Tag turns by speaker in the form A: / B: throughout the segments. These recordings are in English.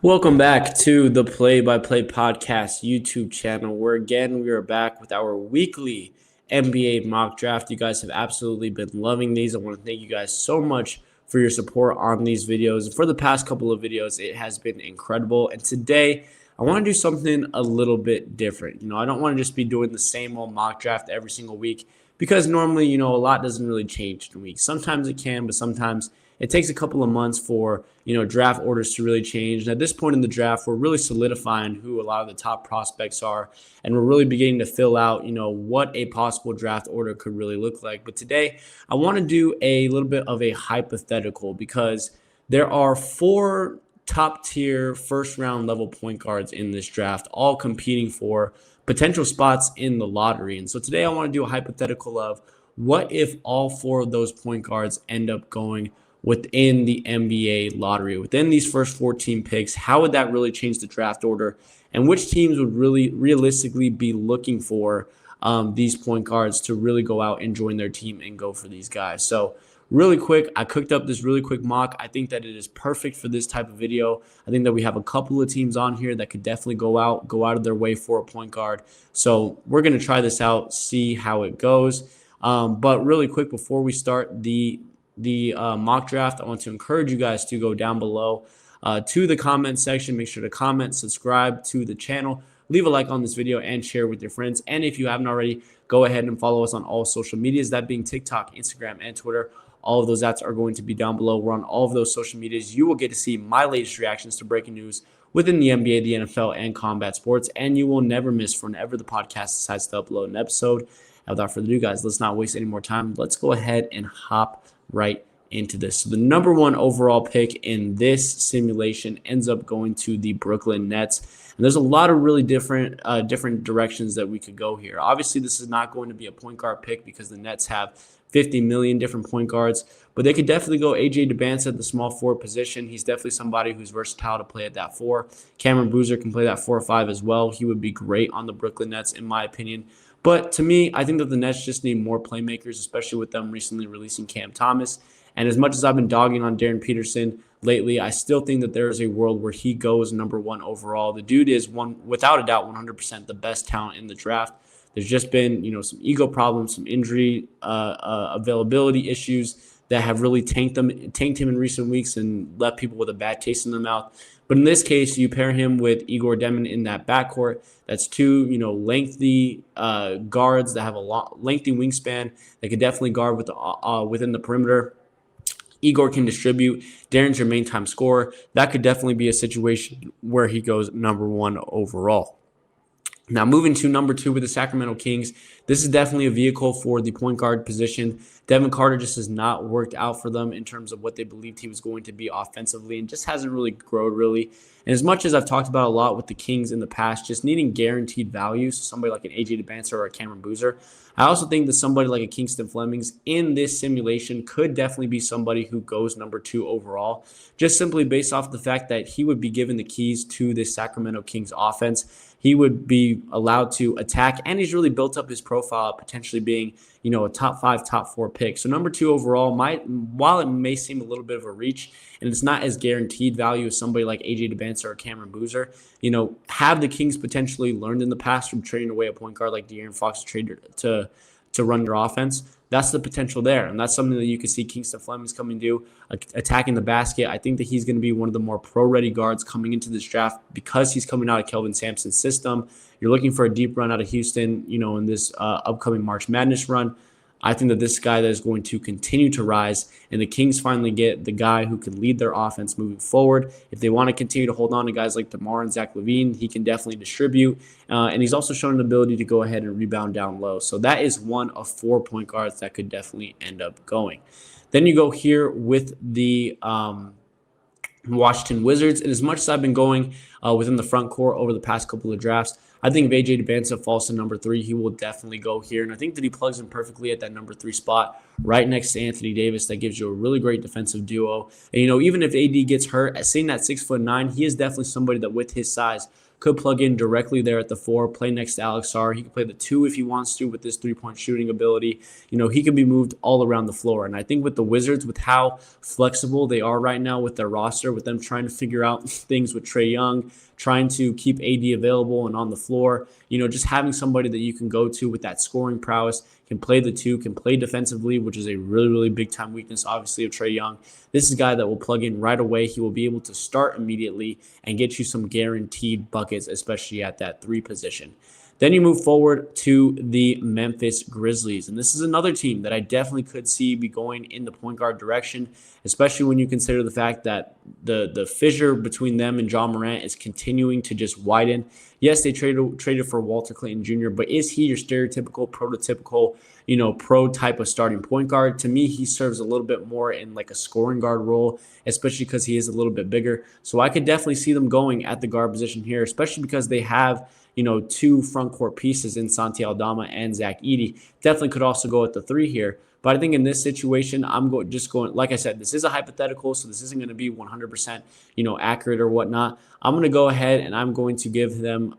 A: Welcome back to the Play by Play Podcast YouTube channel, where again we are back with our weekly NBA mock draft. You guys have absolutely been loving these. I want to thank you guys so much for your support on these videos. For the past couple of videos, it has been incredible. And today, I want to do something a little bit different. I don't want to just be doing the same old mock draft every single week because normally, a lot doesn't really change in a week. Sometimes it can, but sometimes it takes a couple of months for draft orders to really change. And at this point in the draft, we're really solidifying who a lot of the top prospects are, and we're really beginning to fill out what a possible draft order could really look like. But today I want to do a little bit of a hypothetical because there are four top tier first round level point guards in this draft, all competing for potential spots in the lottery. And so today I want to do a hypothetical of what if all four of those point guards end up going within the NBA lottery, within these first 14 picks. How would that really change the draft order? And which teams would really realistically be looking for these point guards to really go out and join their team and go for these guys? So really quick, I cooked up this really quick mock. I think that it is perfect for this type of video. I think that we have a couple of teams on here that could definitely go out of their way for a point guard. So we're going to try this out, see how it goes. But really quick, before we start the mock draft, I want to encourage you guys to go down below to the comment section. Make sure to comment, subscribe to the channel, leave a like on this video, and share with your friends. And if you haven't already, go ahead and follow us on all social medias, that being TikTok, Instagram, and Twitter. All of those apps are going to be down below. We're on all of those social medias. You will get to see my latest reactions to breaking news within the NBA, the NFL, and combat sports. And you will never miss whenever the podcast decides to upload an episode. And without further ado, guys, let's not waste any more time. Let's go ahead and hop right into this. So the number one overall pick in this simulation ends up going to the Brooklyn Nets. And there's a lot of really different directions that we could go here. Obviously, this is not going to be a point guard pick because the Nets have 50 million different point guards, but they could definitely go AJ DeBance at the small forward position. He's definitely somebody who's versatile to play at that 4. Cameron Boozer can play that 4 or 5 as well. He would be great on the Brooklyn Nets, in my opinion. But to me, I think that the Nets just need more playmakers, especially with them recently releasing Cam Thomas. And as much as I've been dogging on Darren Peterson lately, I still think that there is a world where he goes number 1 overall. The dude is, without a doubt, 100% the best talent in the draft. There's just been, some ego problems, some injury availability issues that have really tanked him in recent weeks and left people with a bad taste in their mouth. But in this case, you pair him with Igor Demon in that backcourt. That's two, lengthy guards that have a lengthy wingspan that could definitely guard within the perimeter. Igor can distribute. Darren's your main time scorer. That could definitely be a situation where he goes number 1 overall. Now, moving to number 2 with the Sacramento Kings, this is definitely a vehicle for the point guard position. Devin Carter just has not worked out for them in terms of what they believed he was going to be offensively and just hasn't really grown, really. And as much as I've talked about a lot with the Kings in the past, just needing guaranteed value, so somebody like an AJ DeBance or a Cameron Boozer, I also think that somebody like a Kingston Flemings in this simulation could definitely be somebody who goes number 2 overall, just simply based off the fact that he would be given the keys to this Sacramento Kings offense. He would be allowed to attack, and he's really built up his profile potentially being, a top 5, top 4 pick. So number 2 overall, while it may seem a little bit of a reach, and it's not as guaranteed value as somebody like AJ DeBance or Cameron Boozer, have the Kings potentially learned in the past from trading away a point guard like De'Aaron Fox to run their offense? That's the potential there, and that's something that you could see Kingston Flemings coming to do, attacking the basket. I think that he's going to be one of the more pro-ready guards coming into this draft because he's coming out of Kelvin Sampson's system. You're looking for a deep run out of Houston, in this upcoming March Madness run. I think that this guy that is going to continue to rise, and the Kings finally get the guy who can lead their offense moving forward. If they want to continue to hold on to guys like DeMar and Zach LaVine, he can definitely distribute. And he's also shown an ability to go ahead and rebound down low. So that is one of 4 point guards that could definitely end up going. Then you go here with the Washington Wizards. And as much as I've been going within the front court over the past couple of drafts, I think if AJ DeBance falls to number 3, he will definitely go here. And I think that he plugs in perfectly at that number 3 spot right next to Anthony Davis. That gives you a really great defensive duo. And, even if AD gets hurt, at seeing that 6'9", he is definitely somebody that with his size could plug in directly there at the 4, play next to Alex Sarr. He could play the 2 if he wants to with this three-point shooting ability. He can be moved all around the floor. And I think with the Wizards, with how flexible they are right now with their roster, with them trying to figure out things with Trae Young, trying to keep AD available and on the floor, just having somebody that you can go to with that scoring prowess, can play the 2, can play defensively, which is a really, really big-time weakness, obviously, of Trae Young. This is a guy that will plug in right away. He will be able to start immediately and get you some guaranteed buckets, especially at that 3 position. Then you move forward to the Memphis Grizzlies. And this is another team that I definitely could see be going in the point guard direction, especially when you consider the fact that the fissure between them and John Morant is continuing to just widen. Yes, they traded for Walter Clayton Jr., but is he your stereotypical, prototypical, pro type of starting point guard? To me, he serves a little bit more in like a scoring guard role, especially because he is a little bit bigger. So I could definitely see them going at the guard position here, especially because they have 2 front court pieces in Santi Aldama and Zach Edey. Definitely could also go at the 3 here. But I think in this situation, I'm going, like I said, this is a hypothetical, so this isn't going to be 100%, accurate or whatnot. I'm going to go ahead and I'm going to give them,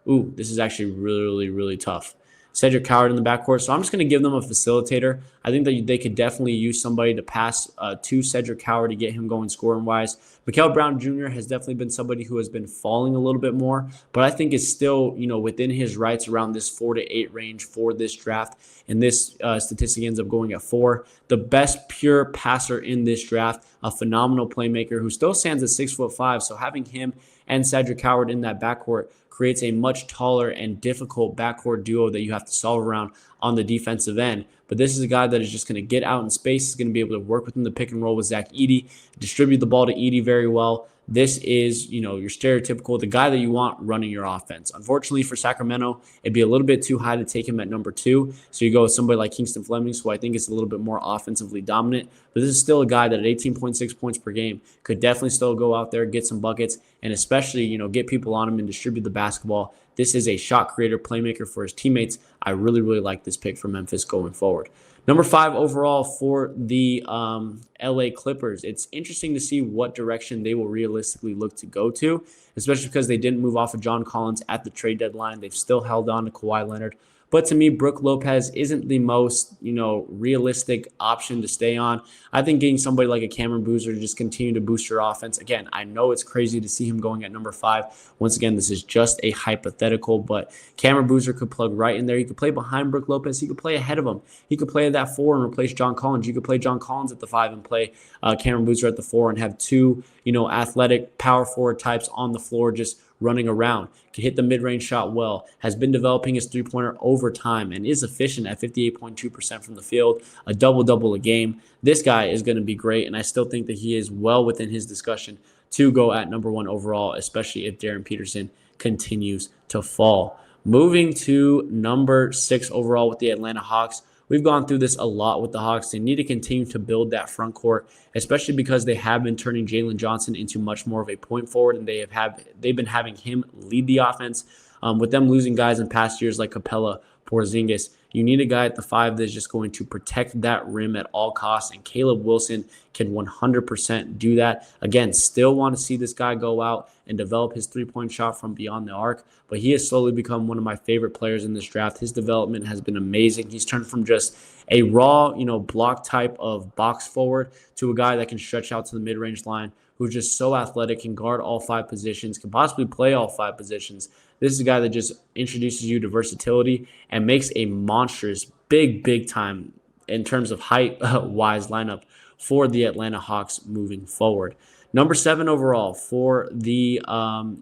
A: this is actually really, really, really tough. Cedric Howard in the backcourt. So I'm just going to give them a facilitator. I think that they could definitely use somebody to pass to Cedric Howard to get him going scoring-wise. Mikael Brown Jr. has definitely been somebody who has been falling a little bit more, but I think is still, within his rights around this 4 to 8 range for this draft. And this statistic ends up going at 4. The best pure passer in this draft, a phenomenal playmaker who still stands at 6'5". So having him and Cedric Howard in that backcourt creates a much taller and difficult backcourt duo that you have to solve around on the defensive end. But this is a guy that is just going to get out in space, is going to be able to work within the pick and roll with Zach Edey, distribute the ball to Edey very well. This is, your stereotypical, the guy that you want running your offense. Unfortunately for Sacramento, it'd be a little bit too high to take him at number 2. So you go with somebody like Kingston Fleming, who I think is a little bit more offensively dominant. But this is still a guy that at 18.6 points per game could definitely still go out there, get some buckets, and especially, get people on him and distribute the basketball. This is a shot creator, playmaker for his teammates. I really, really like this pick for Memphis going forward. Number 5 overall for the LA Clippers. It's interesting to see what direction they will realistically look to go to, especially because they didn't move off of John Collins at the trade deadline. They've still held on to Kawhi Leonard. But to me, Brook Lopez isn't the most, realistic option to stay on. I think getting somebody like a Cameron Boozer to just continue to boost your offense. Again, I know it's crazy to see him going at number 5. Once again, this is just a hypothetical, but Cameron Boozer could plug right in there. He could play behind Brook Lopez. He could play ahead of him. He could play at that 4 and replace John Collins. You could play John Collins at the 5 and play Cameron Boozer at the 4 and have 2, athletic power forward types on the floor just running around, can hit the mid-range shot well, has been developing his three-pointer over time, and is efficient at 58.2% from the field, a double-double a game. This guy is going to be great, and I still think that he is well within his discussion to go at number 1 overall, especially if Darren Peterson continues to fall. Moving to number 6 overall with the Atlanta Hawks. We've gone through this a lot with the Hawks. They need to continue to build that front court, especially because they have been turning Jalen Johnson into much more of a point forward, and they've been having him lead the offense. With them losing guys in past years like Capella, Porzingis, you need a guy at the 5 that's just going to protect that rim at all costs, and Caleb Wilson can 100% do that. Again, still want to see this guy go out and develop his three-point shot from beyond the arc, but he has slowly become one of my favorite players in this draft. His development has been amazing. He's turned from just a raw, block type of box forward to a guy that can stretch out to the mid-range line, who's just so athletic, can guard all 5 positions, can possibly play all 5 positions. This is a guy that just introduces you to versatility and makes a monstrous, big time in terms of height-wise lineup for the Atlanta Hawks moving forward. Number 7 overall for the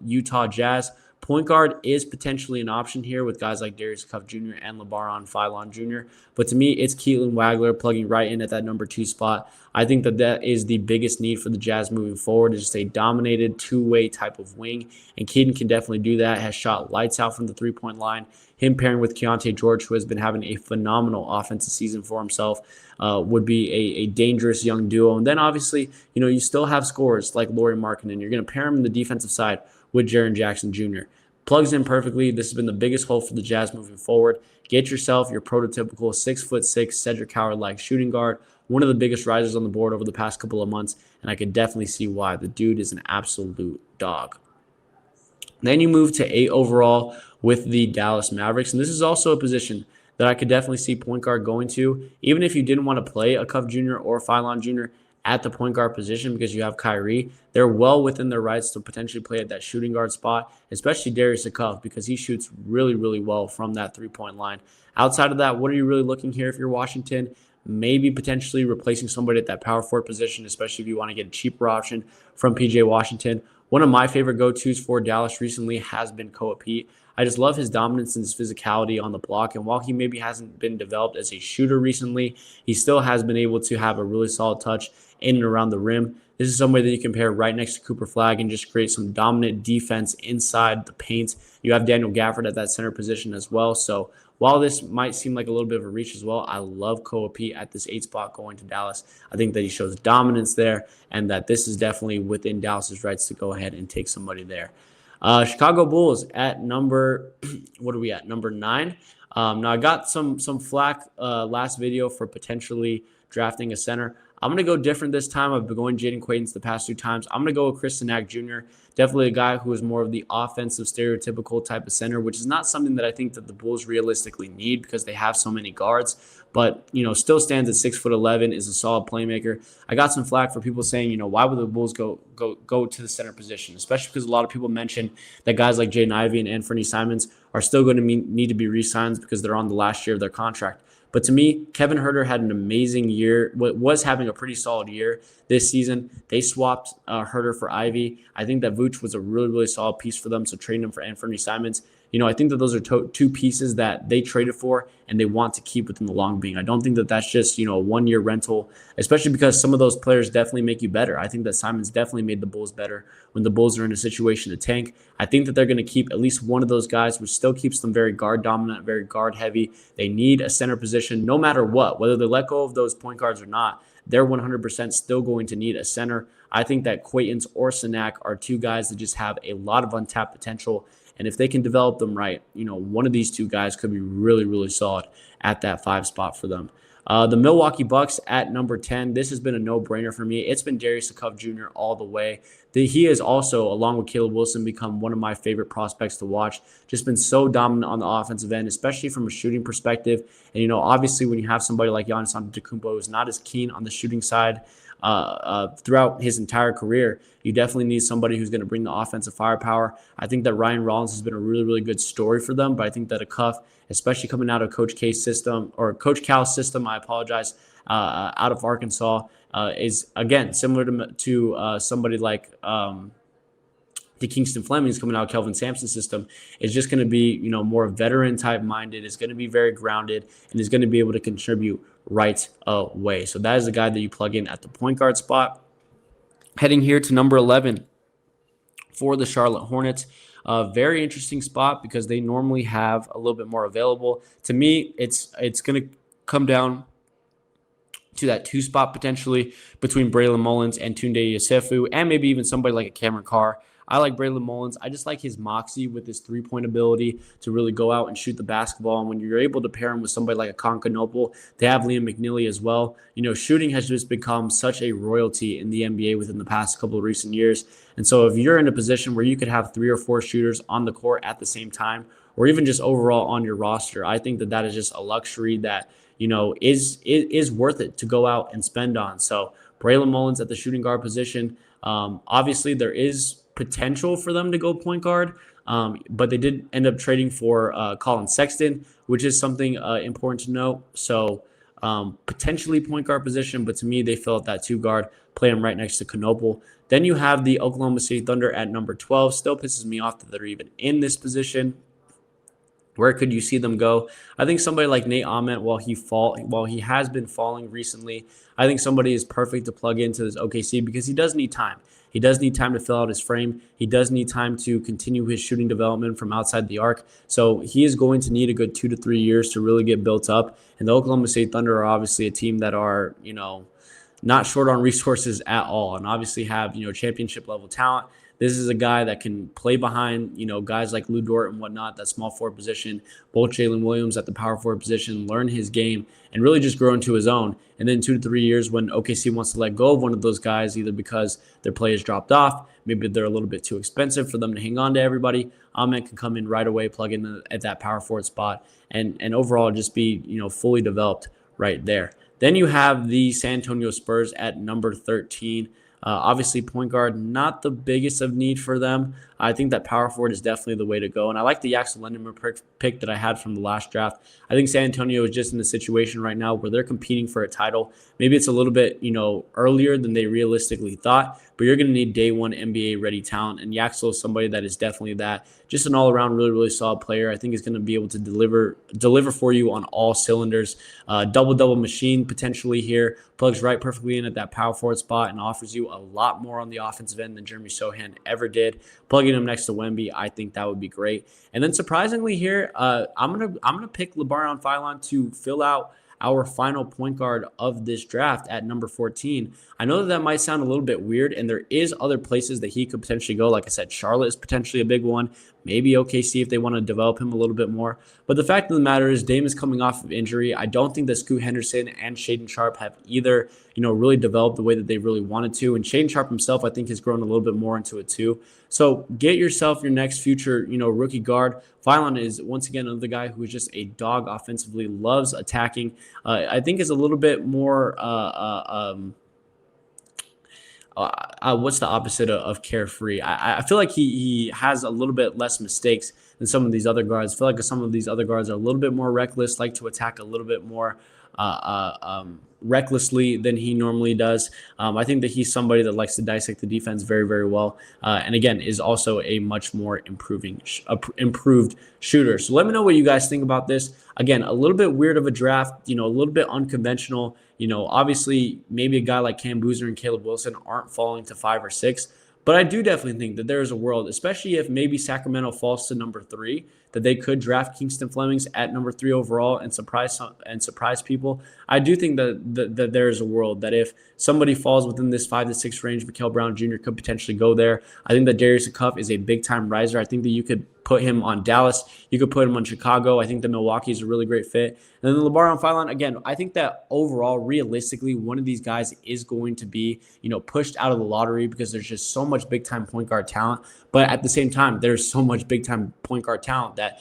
A: Utah Jazz. Point guard is potentially an option here with guys like Darius Cuff Jr. and LeBaron Philon Jr. But to me, it's Keelan Wagler plugging right in at that number 2 spot. I think that is the biggest need for the Jazz moving forward, is just a dominated two-way type of wing. And Keaton can definitely do that, has shot lights out from the three-point line. Him pairing with Keontae George, who has been having a phenomenal offensive season for himself, would be a dangerous young duo. And then obviously, you still have scorers like Lauri Markkanen. You're going to pair him on the defensive side with Jaren Jackson Jr. Plugs in perfectly. This has been the biggest hole for the Jazz moving forward. Get yourself your prototypical 6'6" Cedric Howard-like shooting guard, one of the biggest risers on the board over the past couple of months, and I could definitely see why. The dude is an absolute dog. Then you move to 8 overall with the Dallas Mavericks. And this is also a position that I could definitely see point guard going to, even if you didn't want to play a Cuff Jr. or Phylon Jr. at the point guard position because you have Kyrie. They're well within their rights to potentially play at that shooting guard spot, especially Darius Cuff because he shoots really, really well from that three-point line. Outside of that, what are you really looking here if you're Washington? Maybe potentially replacing somebody at that power forward position, especially if you want to get a cheaper option from PJ Washington. One of my favorite go-tos for Dallas recently has been Koa Pete. I just love his dominance and his physicality on the block. And while he maybe hasn't been developed as a shooter recently, he still has been able to have a really solid touch in and around the rim. This is somebody that you can pair right next to Cooper Flagg and just create some dominant defense inside the paint. You have Daniel Gafford at that center position as well. So while this might seem like a little bit of a reach as well, I love Koa Pete at this 8 spot going to Dallas. I think that he shows dominance there and that this is definitely within Dallas's rights to go ahead and take somebody there. Chicago Bulls at number, what are we at? Number 9. Now I got some flack last video for potentially drafting a center. I'm going to go different this time. I've been going Jaden Quaidens the past 2 times. I'm going to go with Chris Sinak Jr., definitely a guy who is more of the offensive stereotypical type of center, which is not something that I think that the Bulls realistically need because they have so many guards, but, still stands at 6'11", is a solid playmaker. I got some flack for people saying, why would the Bulls go to the center position, especially because a lot of people mentioned that guys like Jaden Ivey and Anthony Simons are still going to need to be re-signed because they're on the last year of their contract. But to me, Kevin Huerter had an amazing year, was having a pretty solid year this season. They swapped Huerter for Ivy. I think that Vooch was a really, really solid piece for them, so trading him for Anthony Simons. I think that those are 2 pieces that they traded for and they want to keep within the long being. I don't think that that's just, a 1-year rental, especially because some of those players definitely make you better. I think that Simons definitely made the Bulls better when the Bulls are in a situation to tank. I think that they're going to keep at least one of those guys, which still keeps them very guard dominant, very guard heavy. They need a center position no matter what, whether they let go of those point guards or not. They're 100% still going to need a center. I think that Quaidens or Sinak are 2 guys that just have a lot of untapped potential. And if they can develop them right, one of these 2 guys could be really, really solid at that 5 spot for them. The Milwaukee Bucks at number 10. This has been a no-brainer for me. It's been Darius Cuff Jr. all the way. He has also, along with Caleb Wilson, become one of my favorite prospects to watch. Just been so dominant on the offensive end, especially from a shooting perspective. And, obviously when you have somebody like Giannis Antetokounmpo who's not as keen on the shooting side throughout his entire career, you definitely need somebody who's going to bring the offensive firepower. I think that Ryan Rollins has been a really, really good story for them, but I think that a Cuff, especially coming out of Coach K's system, or Coach Cal's system, out of Arkansas, is, again, similar to somebody like the Kingston Flemings coming out of Kelvin Sampson's system, is just going to be, more veteran type minded, is going to be very grounded, and is going to be able to contribute right away. So that is the guy that you plug in at the point guard spot. Heading here to number 11 for the Charlotte Hornets. A very interesting spot because they normally have a little bit more available. To me, it's going to come down to that 2 spot potentially between Braylon Mullins and Tunde Yosefu, and maybe even somebody like a Cameron Carr. I like Braylon Mullins. I just like his moxie with his 3-point ability to really go out and shoot the basketball. And when you're able to pair him with somebody like a Concanopoulos, they have Liam McNeely as well. Shooting has just become such a royalty in the NBA within the past couple of recent years. And so if you're in a position where you could have 3 or 4 shooters on the court at the same time, or even just overall on your roster, I think that is just a luxury that, is worth it to go out and spend on. So Braylon Mullins at the shooting guard position. Obviously, there is potential for them to go point guard, but they did end up trading for Colin Sexton, which is something important to note. So potentially point guard position, but to me, they fill out that 2 guard, play him right next to Knoble. Then you have the Oklahoma City Thunder at number 12. Still pisses me off that they're even in this position. Where could you see them go? I think somebody like Nate Ahmet, while he has been falling recently, I think somebody is perfect to plug into this OKC because he does need time. He does need time to fill out his frame. He does need time to continue his shooting development from outside the arc. So he is going to need a good 2 to 3 years to really get built up. And the Oklahoma State Thunder are obviously a team that are, not short on resources at all, and obviously have, championship level talent. This is a guy that can play behind, guys like Lou Dort and whatnot, that small forward position, both Jalen Williams at the power forward position, learn his game, and really just grow into his own. And then 2 to 3 years when OKC wants to let go of one of those guys, either because their play has dropped off, maybe they're a little bit too expensive for them to hang on to everybody, Ahmed can come in right away, plug in at that power forward spot, and overall just be, fully developed right there. Then you have the San Antonio Spurs at number 13. Obviously, point guard, not the biggest of need for them. I think that power forward is definitely the way to go. And I like the Axel Lindemann pick that I had from the last draft. I think San Antonio is just in a situation right now where they're competing for a title. Maybe it's a little bit, earlier than they realistically thought, but you're going to need day one NBA ready talent. And Yaxel is somebody that is definitely that. Just an all around really, really solid player. I think is going to be able to deliver for you on all cylinders. Double machine potentially here. Plugs right perfectly in at that power forward spot and offers you a lot more on the offensive end than Jeremy Sohan ever did. Plugging him next to Wemby, I think that would be great. And then surprisingly here, I'm gonna pick LeBaron Philon to fill out our final point guard of this draft at number 14. I know that might sound a little bit weird, and there is other places that he could potentially go. Like I said, Charlotte is potentially a big one. Maybe OKC if they want to develop him a little bit more. But the fact of the matter is Dame is coming off of injury. I don't think that Scoot Henderson and Shaedon Sharpe have either, really developed the way that they really wanted to. And Shaedon Sharpe himself, I think, has grown a little bit more into it too. So get yourself your next future, rookie guard. Philon is, once again, another guy who is just a dog offensively, loves attacking. I think is a little bit more what's the opposite of carefree? I feel like he has a little bit less mistakes than some of these other guards. I feel like some of these other guards are a little bit more reckless, like to attack a little bit more recklessly than he normally does. I think that he's somebody that likes to dissect the defense very, very well. And again, is also a much more improved shooter. So let me know what you guys think about this. Again, a little bit weird of a draft, a little bit unconventional. Obviously maybe a guy like Cam Boozer and Caleb Wilson aren't falling to 5 or 6. But I do definitely think that there is a world, especially if maybe Sacramento falls to number 3, that they could draft Kingston Flemings at number 3 overall and surprise people. I do think that there is a world that if somebody falls within this 5 to 6 range, Mikal Brown Jr. could potentially go there. I think that Darius Cuff is a big time riser. I think that you could put him on Dallas. You could put him on Chicago. I think that Milwaukee is a really great fit. And then LeBaron Philon, again, I think that overall, realistically, one of these guys is going to be, pushed out of the lottery because there's just so much big-time point guard talent. But at the same time, there's so much big-time point guard talent that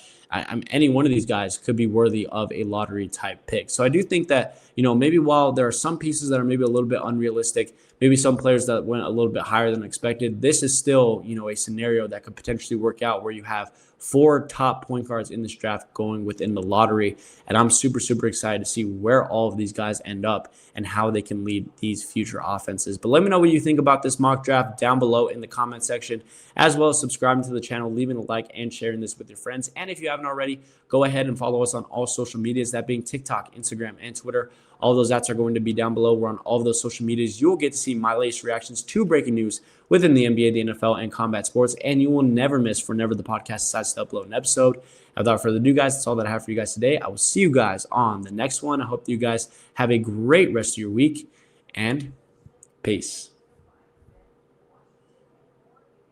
A: any one of these guys could be worthy of a lottery-type pick. So I do think that, maybe while there are some pieces that are maybe a little bit unrealistic, maybe some players that went a little bit higher than expected, this is still, a scenario that could potentially work out where you have 4 top point guards in this draft going within the lottery. And I'm super, super excited to see where all of these guys end up and how they can lead these future offenses. But let me know what you think about this mock draft down below in the comment section, as well as subscribing to the channel, leaving a like, and sharing this with your friends. And if you haven't already, go ahead and follow us on all social medias, that being TikTok, Instagram, and Twitter. All those apps are going to be down below. We're on all of those social medias. You'll get to see my latest reactions to breaking news within the NBA, the NFL, and combat sports. And you will never miss for Never the Podcast decides to upload an episode. Without further ado, guys, that's all that I have for you guys today. I will see you guys on the next one. I hope that you guys have a great rest of your week, and peace.